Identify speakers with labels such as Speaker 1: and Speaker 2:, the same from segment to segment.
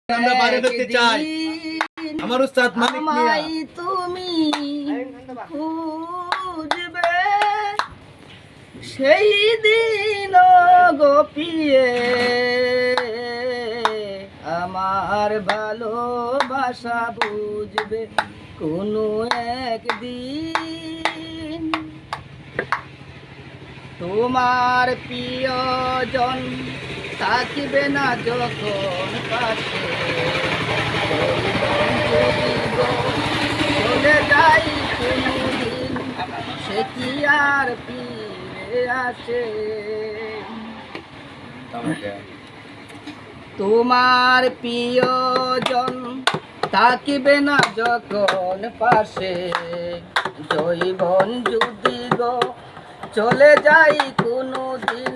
Speaker 1: আমরা বাইরে দেখতে চাই আমার উস্তাদ মানিক মিয়া
Speaker 2: তুমি খুঁজবে সেই দিন গোপিয়ে আমার ভালোবাসা বুঝবে কোনো একদিন তোমার প্রিয়জন থাকিবে না যখন পাশে চলে যাই কোনদিন সে কি আর ফিরে আসে তোমার প্রিয়জন থাকিবে না যখন পাশে জৈবন যদি গো চলে যাই কোনদিন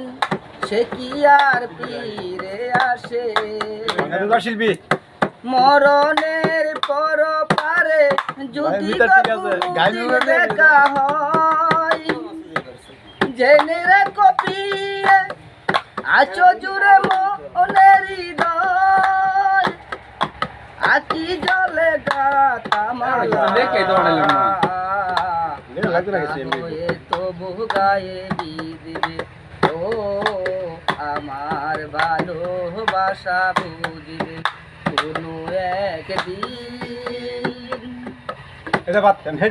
Speaker 2: সে কি আর ফিরে আসে
Speaker 1: শিল্পী
Speaker 2: মরণের পর পারে যদি দেখা হয় জেনে রেখো পিয়ে আছো জুড়ে মনের হৃদয় আকি জলে গাতামালা তবু গায়ে দিবে ও আমার ভালোবাসা বুঝবে কোনো একদিন